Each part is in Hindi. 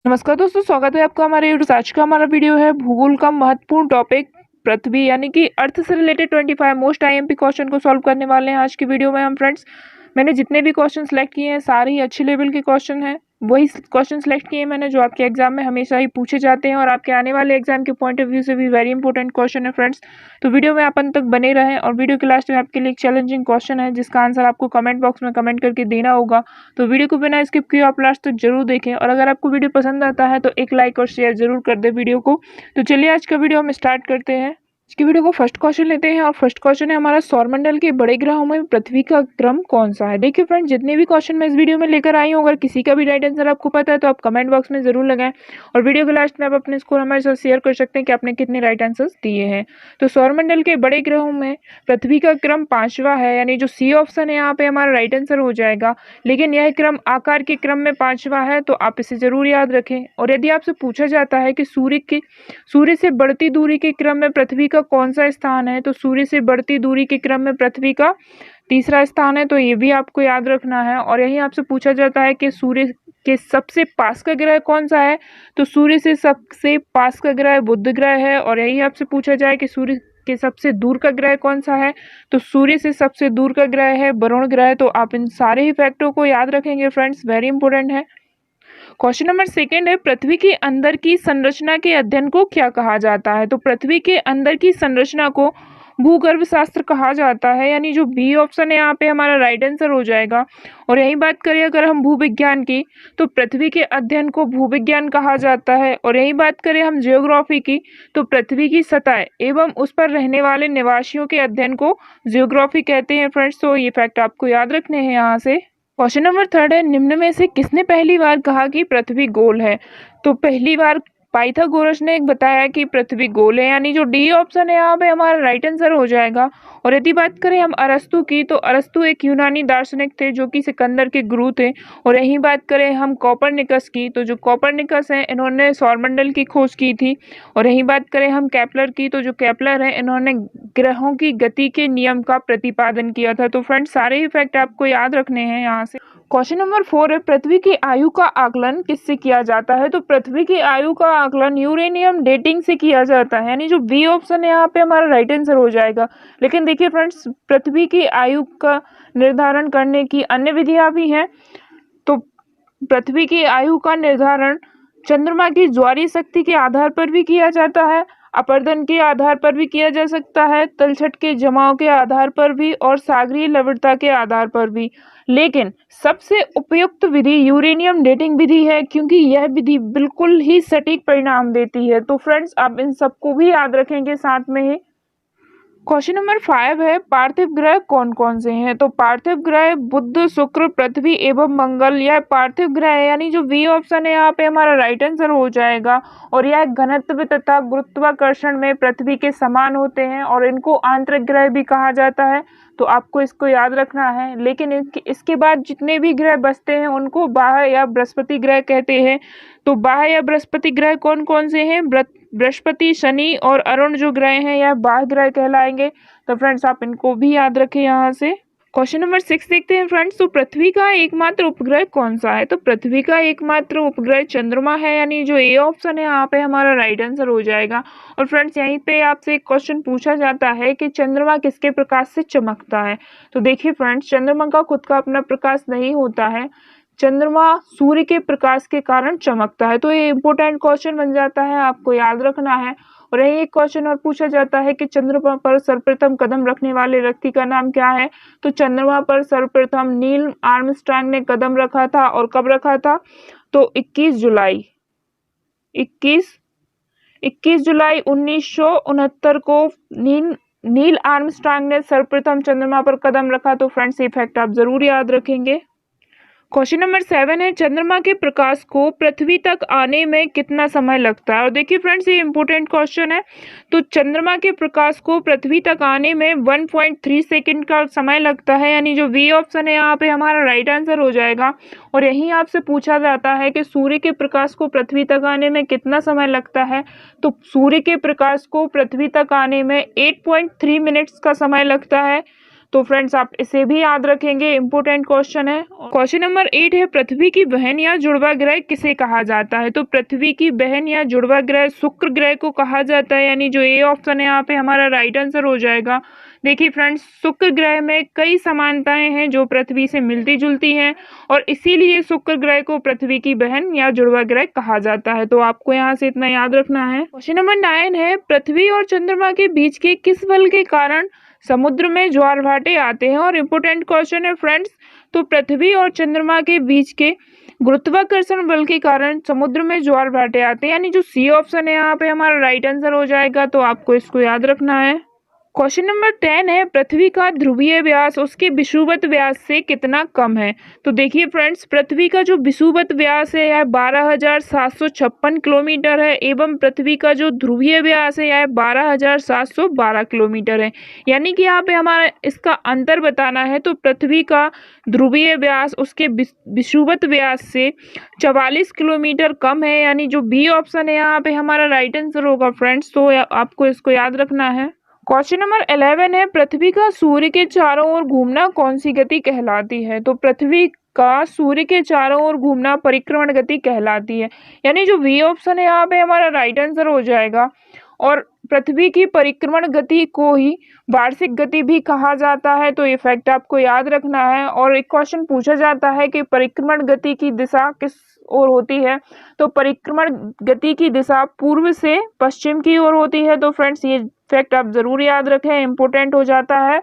नमस्कार दोस्तों, स्वागत है आपका हमारे यूट्यूब। आज का हमारा वीडियो है भूगोल का महत्वपूर्ण टॉपिक पृथ्वी यानी कि अर्थ से रिलेटेड 25 मोस्ट आईएमपी क्वेश्चन को सॉल्व करने वाले हैं आज की वीडियो में हम फ्रेंड्स। मैंने जितने भी क्वेश्चन सेलेक्ट किए हैं सारे ही अच्छे लेवल के क्वेश्चन हैं। वही क्वेश्चन सेलेक्ट किए मैंने जो आपके एग्जाम में हमेशा ही पूछे जाते हैं और आपके आने वाले एग्जाम के पॉइंट ऑफ व्यू से भी वेरी इंपॉर्टेंट क्वेश्चन है फ्रेंड्स। तो वीडियो में आप अंत तक बने रहें और वीडियो के लास्ट में आपके लिए एक चैलेंजिंग क्वेश्चन है जिसका आंसर आपको कमेंट बॉक्स में कमेंट करके देना होगा। तो वीडियो को बिना स्किप किए आप लास्ट तक जरूर देखें और अगर आपको वीडियो पसंद आता है तो एक लाइक और शेयर जरूर कर दे वीडियो को। तो चलिए आज का वीडियो हम स्टार्ट करते हैं। इसकी वीडियो को फर्स्ट क्वेश्चन लेते हैं और फर्स्ट क्वेश्चन है हमारा, सौरमंडल के बड़े ग्रहों में पृथ्वी का क्रम कौन सा है। देखिए फ्रेंड्स, जितने भी क्वेश्चन मैं इस वीडियो में लेकर आई हूँ अगर किसी का भी राइट आंसर आपको पता है तो आप कमेंट बॉक्स में जरूर लगाएं और वीडियो के लास्ट में आप अपने स्कोर हमारे साथ शेयर कर सकते हैं कि आपने कितने राइट आंसर्स दिए हैं। तो सौरमंडल के बड़े ग्रहों में पृथ्वी का क्रम 5वां है, यानी जो सी ऑप्शन है यहाँ पे हमारा राइट आंसर हो जाएगा। लेकिन यह क्रम आकार के क्रम में 5वां है तो आप इसे जरूर याद रखें। और यदि आपसे पूछा जाता है कि सूर्य से बढ़ती दूरी के क्रम में पृथ्वी का कौन सा स्थान है, तो सूर्य से बढ़ती दूरी के क्रम में पृथ्वी का तीसरा स्थान है। तो ये भी आपको याद रखना है। और यही आपसे पूछा जाता है कि सूर्य के सबसे पास का ग्रह कौन सा है, तो सूर्य से सबसे पास का ग्रह बुध ग्रह है। और यही आपसे पूछा जाए कि सूर्य के सबसे दूर का ग्रह कौन सा है, तो सूर्य से सबसे दूर का ग्रह है वरुण ग्रह। तो आप इन सारे ही फैक्टों को याद रखेंगे फ्रेंड्स, वेरी इंपॉर्टेंट है। क्वेश्चन नंबर सेकंड है, पृथ्वी के अंदर की संरचना के अध्ययन को क्या कहा जाता है। तो पृथ्वी के अंदर की संरचना को भूगर्भ शास्त्र कहा जाता है, यानी जो बी ऑप्शन है यहाँ पे हमारा राइट आंसर हो जाएगा। और यही बात करें अगर हम भूविज्ञान की, तो पृथ्वी के अध्ययन को भूविज्ञान कहा जाता है। और यही बात करें हम जियोग्राफी की, तो पृथ्वी की सतह एवं उस पर रहने वाले निवासियों के अध्ययन को जियोग्राफी कहते हैं फ्रेंड्स। तो ये फैक्ट आपको याद रखने हैं यहाँ से। क्वेश्चन नंबर थर्ड है, निम्न में से किसने पहली बार कहा कि पृथ्वी गोल है। तो पहली बार पाइथागोरस ने बताया कि पृथ्वी गोल है, यानी जो डी ऑप्शन है यहाँ पे हमारा राइट आंसर हो जाएगा। और यदि बात करें हम अरस्तु की, तो अरस्तु एक यूनानी दार्शनिक थे जो कि सिकंदर के गुरु थे। और यही बात करें हम कोपरनिकस की, तो जो कोपरनिकस हैं इन्होंने सौरमंडल की खोज की थी। और यही बात करें हम केपलर की, तो जो केपलर है इन्होंने ग्रहों की गति के नियम का प्रतिपादन किया था। तो फ्रेंड्स सारे ही फैक्ट आपको याद रखने हैं यहाँ से। क्वेश्चन नंबर 4 है, पृथ्वी की आयु का आकलन किससे किया जाता है। तो पृथ्वी की आयु का आकलन यूरेनियम डेटिंग से किया जाता है, यानी जो बी ऑप्शन है यहाँ पे हमारा राइट आंसर हो जाएगा। लेकिन देखिए फ्रेंड्स, पृथ्वी की आयु का निर्धारण करने की अन्य विधियां भी हैं। तो पृथ्वी की आयु का निर्धारण चंद्रमा की ज्वारीय शक्ति के आधार पर भी किया जाता है, अपरदन के आधार पर भी किया जा सकता है, तलछट के जमाव के आधार पर भी और सागरीय लवणता के आधार पर भी। लेकिन सबसे उपयुक्त विधि यूरेनियम डेटिंग विधि है, क्योंकि यह विधि बिल्कुल ही सटीक परिणाम देती है। तो फ्रेंड्स आप इन सबको भी याद रखेंगे साथ में ही। क्वेश्चन नंबर 5 है, पार्थिव ग्रह कौन कौन से हैं। तो पार्थिव ग्रह बुध, शुक्र, पृथ्वी एवं मंगल, यह पार्थिव ग्रह है, यानी जो बी ऑप्शन है यहाँ पे हमारा राइट आंसर हो जाएगा। और यह घनत्व तथा गुरुत्वाकर्षण में पृथ्वी के समान होते हैं और इनको आंतरिक ग्रह भी कहा जाता है। तो आपको इसको याद रखना है। लेकिन इसके बाद जितने भी ग्रह बचते हैं उनको बाह्य या बृहस्पति ग्रह कहते हैं। तो बाह्य या बृहस्पति ग्रह कौन कौन से हैं, बृहस्पति, शनि और अरुण जो ग्रह हैं यह बाह्य ग्रह कहलाएंगे। तो फ्रेंड्स आप इनको भी याद रखें यहाँ से। क्वेश्चन नंबर 6 देखते हैं फ्रेंड्स, तो पृथ्वी का एकमात्र उपग्रह कौन सा है। तो पृथ्वी का एकमात्र उपग्रह चंद्रमा है, यानी जो ए ऑप्शन है यहाँ पे हमारा राइट आंसर हो जाएगा। और फ्रेंड्स यहीं पे आपसे एक क्वेश्चन पूछा जाता है कि चंद्रमा किसके प्रकाश से चमकता है। तो देखिए फ्रेंड्स, चंद्रमा का खुद का अपना प्रकाश नहीं होता है, चंद्रमा सूर्य के प्रकाश के कारण चमकता है। तो ये इंपॉर्टेंट क्वेश्चन बन जाता है, आपको याद रखना है। और यही एक क्वेश्चन और पूछा जाता है कि चंद्रमा पर सर्वप्रथम कदम रखने वाले व्यक्ति का नाम क्या है। तो चंद्रमा पर सर्वप्रथम नील आर्मस्ट्रांग ने कदम रखा था। और कब रखा था, तो 21 जुलाई 1969 को नील आर्मस्ट्रांग ने सर्वप्रथम चंद्रमा पर कदम रखा। तो फ्रेंड्स ये फैक्ट आप जरूर याद रखेंगे। क्वेश्चन नंबर 7 है, चंद्रमा के प्रकाश को पृथ्वी तक आने में कितना समय लगता है। और देखिए फ्रेंड्स ये इंपॉर्टेंट क्वेश्चन है। तो चंद्रमा के प्रकाश को पृथ्वी तक आने में 1.3 सेकंड का समय लगता है, यानी जो बी ऑप्शन है यहाँ पे हमारा राइट आंसर हो जाएगा। और यहीं आपसे पूछा जाता है कि सूर्य के प्रकाश को पृथ्वी तक आने में कितना समय लगता है। तो सूर्य के प्रकाश को पृथ्वी तक आने में 8.3 मिनट्स का समय लगता है। तो फ्रेंड्स आप इसे भी याद रखेंगे, इंपॉर्टेंट क्वेश्चन है। क्वेश्चन नंबर 8 है, पृथ्वी की बहन या जुड़वा ग्रह किसे कहा जाता है? तो पृथ्वी की बहन या जुड़वा ग्रह शुक्र ग्रह को कहा जाता है, यानी जो ए ऑप्शन है यहाँ पे हमारा राइट आंसर हो जाएगा। देखिए फ्रेंड्स, शुक्र ग्रह में कई समानताएं हैं जो पृथ्वी से मिलती जुलती हैं और इसीलिए शुक्र ग्रह को पृथ्वी की बहन या जुड़वा ग्रह कहा जाता है। तो आपको यहाँ से इतना याद रखना है। क्वेश्चन नंबर 9 है, पृथ्वी और चंद्रमा के बीच के किस बल के कारण समुद्र में ज्वार भाटे आते हैं? और इम्पोर्टेंट क्वेश्चन है फ्रेंड्स। तो पृथ्वी और चंद्रमा के बीच के गुरुत्वाकर्षण बल के कारण समुद्र में ज्वार भाटे आते हैं, यानी जो सी ऑप्शन है यहाँ पे हमारा राइट आंसर हो जाएगा। तो आपको इसको याद रखना है। क्वेश्चन नंबर 10 है, पृथ्वी का ध्रुवीय व्यास उसके विषुवत व्यास से कितना कम है? तो देखिए फ्रेंड्स, पृथ्वी का जो विषुवत व्यास है यह 12,756 किलोमीटर है एवं पृथ्वी का जो ध्रुवीय व्यास है यह 12,712 किलोमीटर है। यानी कि यहाँ पे हमारा इसका अंतर बताना है। तो पृथ्वी का ध्रुवीय व्यास उसके विषुवत व्यास से 44 किलोमीटर कम है, यानी जो बी ऑप्शन है यहाँ पे हमारा राइट आंसर होगा फ्रेंड्स। तो आपको इसको याद रखना है। क्वेश्चन नंबर 11 है, पृथ्वी का सूर्य के चारों ओर घूमना कौन सी गति कहलाती है? तो पृथ्वी का सूर्य के चारों ओर घूमना परिक्रमण गति कहलाती है, यानी जो वी ऑप्शन है यहाँ पे हमारा राइट आंसर हो जाएगा। और पृथ्वी की परिक्रमण गति को ही वार्षिक गति भी कहा जाता है। तो ये फैक्ट आपको याद रखना है। और एक क्वेश्चन पूछा जाता है कि परिक्रमण गति की दिशा किस ओर होती है? तो परिक्रमण गति की दिशा पूर्व से पश्चिम की ओर होती है। तो फ्रेंड्स ये फैक्ट आप जरूर याद रखें, इंपॉर्टेंट हो जाता है।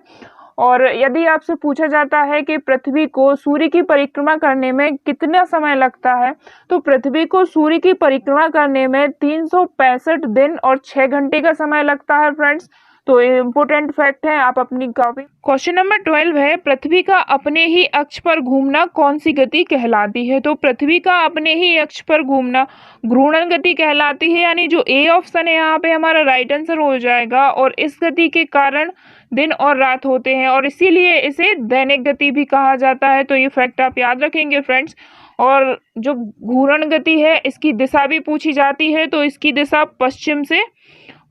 और यदि आपसे पूछा जाता है कि पृथ्वी को सूर्य की परिक्रमा करने में कितना समय लगता है, तो पृथ्वी को सूर्य की परिक्रमा करने में 365 दिन और 6 घंटे का समय लगता है फ्रेंड्स। तो ये इंपॉर्टेंट फैक्ट है, आप अपनी कॉपी। क्वेश्चन नंबर 12 है, पृथ्वी का अपने ही अक्ष पर घूमना कौन सी गति कहलाती है? तो पृथ्वी का अपने ही अक्ष पर घूमना घूर्णन गति कहलाती है, यानी जो ए ऑप्शन है यहाँ पे हमारा राइट आंसर हो जाएगा। और इस गति के कारण दिन और रात होते हैं और इसीलिए इसे दैनिक गति भी कहा जाता है। तो ये फैक्ट आप याद रखेंगे फ्रेंड्स। और जो घूर्णन गति है इसकी दिशा भी पूछी जाती है, तो इसकी दिशा पश्चिम से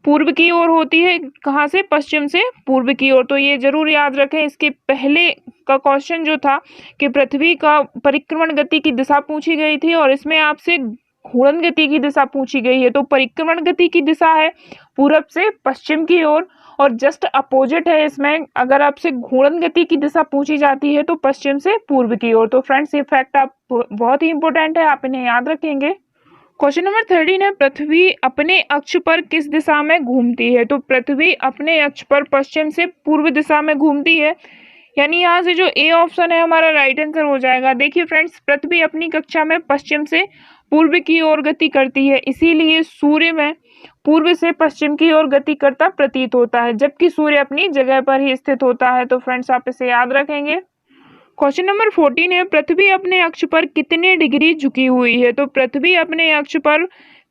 पूर्व की ओर होती है। कहाँ से? पश्चिम से पूर्व की ओर। तो ये जरूर याद रखें। इसके पहले का क्वेश्चन जो था कि पृथ्वी का परिक्रमण गति की दिशा पूछी गई थी और इसमें आपसे घूर्णन गति की दिशा पूछी गई है। तो परिक्रमण गति की दिशा है पूरब से पश्चिम की ओर और जस्ट अपोजिट है इसमें। अगर आपसे घूर्णन गति की दिशा पूछी जाती है तो पश्चिम से पूर्व की ओर। तो फ्रेंड्स ये फैक्ट आप बहुत ही इंपॉर्टेंट है, आप इन्हें याद रखेंगे। क्वेश्चन नंबर 13 है, पृथ्वी अपने अक्ष पर किस दिशा में घूमती है? तो पृथ्वी अपने अक्ष पर पश्चिम से पूर्व दिशा में घूमती है, यानी यहाँ से जो ए ऑप्शन है हमारा राइट आंसर हो जाएगा। देखिए फ्रेंड्स, पृथ्वी अपनी कक्षा में पश्चिम से पूर्व की ओर गति करती है, इसीलिए सूर्य में पूर्व से पश्चिम की ओर गति करता प्रतीत होता है, जबकि सूर्य अपनी जगह पर ही स्थित होता है। तो फ्रेंड्स आप इसे याद रखेंगे। क्वेश्चन नंबर 14 है, पृथ्वी अपने अक्ष पर कितने डिग्री झुकी हुई है? तो पृथ्वी अपने अक्ष पर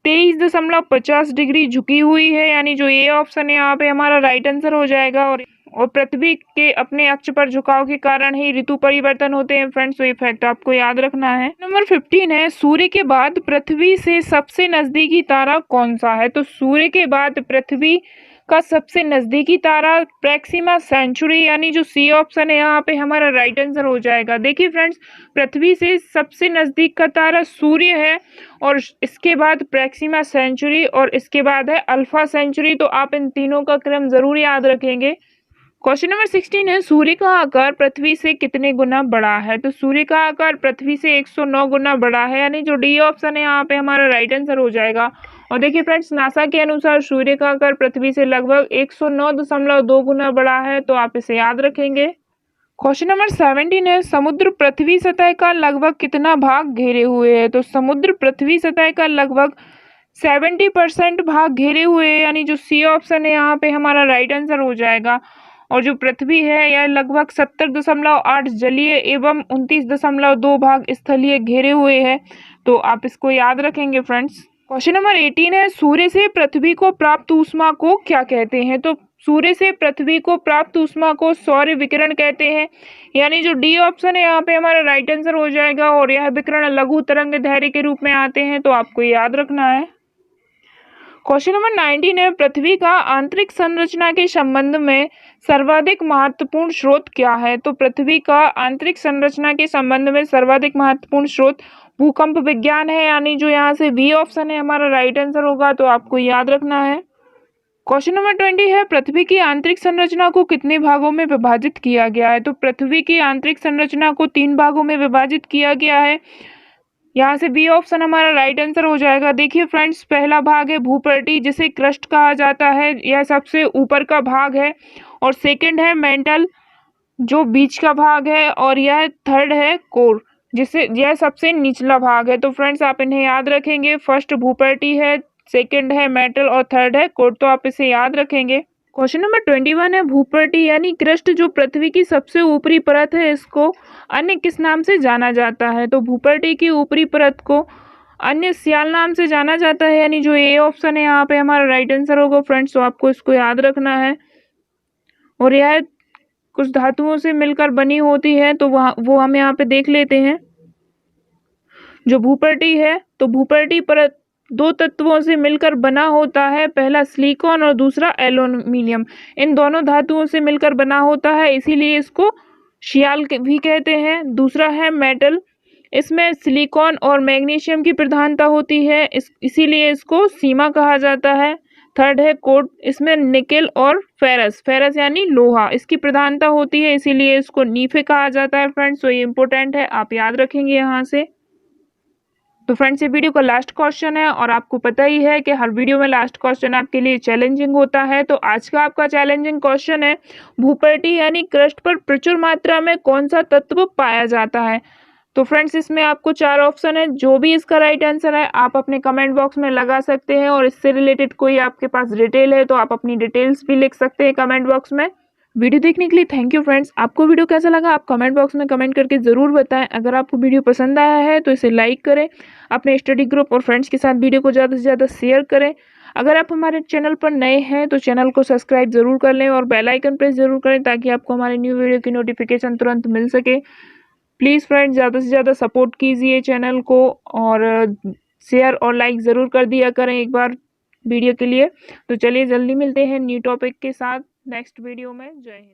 23.50 डिग्री झुकी हुई है, यानी जो ए ऑप्शन है यहाँ पे हमारा राइट आंसर हो जाएगा। और पृथ्वी के अपने अक्ष पर झुकाव के कारण ही ऋतु परिवर्तन होते हैं फ्रेंड्स। तो ये फैक्ट आपको याद रखना है। नंबर 15 है, सूर्य के बाद पृथ्वी से सबसे नजदीकी तारा कौन सा है? तो सूर्य के बाद पृथ्वी का सबसे नजदीकी तारा प्रैक्सिमा सेंचुरी, यानी जो सी ऑप्शन है यहाँ पे हमारा राइट आंसर हो जाएगा। देखिए फ्रेंड्स, पृथ्वी से सबसे नजदीक का तारा सूर्य है और इसके बाद प्रैक्सिमा सेंचुरी और इसके बाद है अल्फा सेंचुरी। तो आप इन तीनों का क्रम जरूर याद रखेंगे। क्वेश्चन नंबर 16 है, सूर्य का आकार पृथ्वी से कितने गुना बड़ा है? तो सूर्य का आकार पृथ्वी से 109 गुना बड़ा है, यानी जो डी ऑप्शन है यहाँ पे हमारा राइट आंसर हो जाएगा। और देखिए फ्रेंड्स, नासा के अनुसार सूर्य का आकार पृथ्वी से लगभग 109.2 गुना बड़ा है। तो आप इसे याद रखेंगे। क्वेश्चन नंबर 17 है, समुद्र पृथ्वी सतह का लगभग कितना भाग घेरे हुए है? तो समुद्र पृथ्वी सतह का लगभग 70% भाग घेरे हुए है, यानी जो सी ऑप्शन है यहाँ पे हमारा राइट आंसर हो जाएगा। और जो पृथ्वी है यह लगभग 70.8 जलीय एवं 29.2 भाग स्थलीय घेरे हुए है। तो आप इसको याद रखेंगे फ्रेंड्स। क्वेश्चन नंबर 18 है, सूर्य से पृथ्वी को प्राप्त ऊष्मा को क्या कहते हैं? तो सूर्य से पृथ्वी को प्राप्त ऊष्मा को सौर विकिरण कहते हैं, यानी जो डी ऑप्शन है यहाँ पे हमारा राइट आंसर हो जाएगा। और यह विकिरण लघु तरंग दैर्घ्य के रूप में आते हैं। तो आपको याद रखना है। क्वेश्चन नंबर 19 है, पृथ्वी का आंतरिक संरचना के संबंध में सर्वाधिक महत्वपूर्ण स्रोत क्या है? तो पृथ्वी का आंतरिक संरचना के संबंध में सर्वाधिक महत्वपूर्ण स्रोत भूकंप विज्ञान है, यानी जो यहाँ से बी ऑप्शन है हमारा राइट आंसर होगा, तो आपको याद रखना है। क्वेश्चन नंबर 20 है, पृथ्वी की आंतरिक संरचना को कितने भागों में विभाजित किया गया है? तो पृथ्वी की आंतरिक संरचना को 3 भागों में विभाजित किया गया है, यहाँ से बी ऑप्शन हमारा राइट आंसर हो जाएगा। देखिए फ्रेंड्स, पहला भाग है भूपर्टी, जिसे क्रस्ट कहा जाता है, यह सबसे ऊपर का भाग है। और सेकंड है मेंटल, जो बीच का भाग है। और यह थर्ड है कोर, जिसे यह सबसे निचला भाग है। तो फ्रेंड्स आप इन्हें याद रखेंगे, फर्स्ट भूपर्टी है, सेकंड है मेटल और थर्ड है कोर, तो आप इसे याद रखेंगे। क्वेश्चन नंबर 21 है, भूपर्टी यानी क्रस्ट जो पृथ्वी की सबसे ऊपरी परत है, इसको अन्य किस नाम से जाना जाता है? तो भूपर्टी की ऊपरी परत को अन्य सियाल नाम से जाना जाता है, यानी जो ए ऑप्शन है यहाँ पे हमारा राइट आंसर होगा फ्रेंड्स, तो आपको इसको याद रखना है। और यह कुछ धातुओं से मिलकर बनी होती है, तो वो हम यहाँ पे देख लेते हैं। जो भूपर्टी है, तो भूपर्टी परत 2 तत्वों से मिलकर बना होता है, पहला सिलिकॉन और दूसरा एल्युमिनियम। इन दोनों धातुओं से मिलकर बना होता है, इसीलिए इसको शियाल भी कहते हैं। दूसरा है मेटल, इसमें सिलिकॉन और मैग्नीशियम की प्रधानता होती है, इसीलिए इसको सीमा कहा जाता है। थर्ड है कोड, इसमें निकेल और फेरस यानी लोहा, इसकी प्रधानता होती है, इसीलिए इसको नीफे कहा जाता है फ्रेंड्स। तो ये इंपॉर्टेंट है, आप याद रखेंगे यहाँ से। तो फ्रेंड्स, ये वीडियो का लास्ट क्वेश्चन है, और आपको पता ही है कि हर वीडियो में लास्ट क्वेश्चन आपके लिए चैलेंजिंग होता है। तो आज का आपका चैलेंजिंग क्वेश्चन है, भूपर्टी यानी क्रस्ट पर प्रचुर मात्रा में कौन सा तत्व पाया जाता है? तो फ्रेंड्स, इसमें आपको 4 ऑप्शन है, जो भी इसका राइट आंसर है आप अपने कमेंट बॉक्स में लगा सकते हैं। और इससे रिलेटेड कोई आपके पास डिटेल है तो आप अपनी डिटेल्स भी लिख सकते हैं कमेंट बॉक्स में। वीडियो देखने के लिए थैंक यू फ्रेंड्स। आपको वीडियो कैसा लगा आप कमेंट बॉक्स में कमेंट करके ज़रूर बताएं। अगर आपको वीडियो पसंद आया है तो इसे लाइक करें, अपने स्टडी ग्रुप और फ्रेंड्स के साथ वीडियो को ज़्यादा से ज़्यादा शेयर करें। अगर आप हमारे चैनल पर नए हैं तो चैनल को सब्सक्राइब जरूर कर लें और बेल आइकन प्रेस जरूर करें, ताकि आपको हमारे न्यू वीडियो की नोटिफिकेशन तुरंत मिल सके। प्लीज़ फ्रेंड्स, ज़्यादा से ज़्यादा सपोर्ट कीजिए चैनल को, और शेयर और लाइक ज़रूर कर दिया करें एक बार वीडियो के लिए। तो चलिए जल्दी मिलते हैं न्यू टॉपिक के साथ नेक्स्ट वीडियो में। जय हिंद।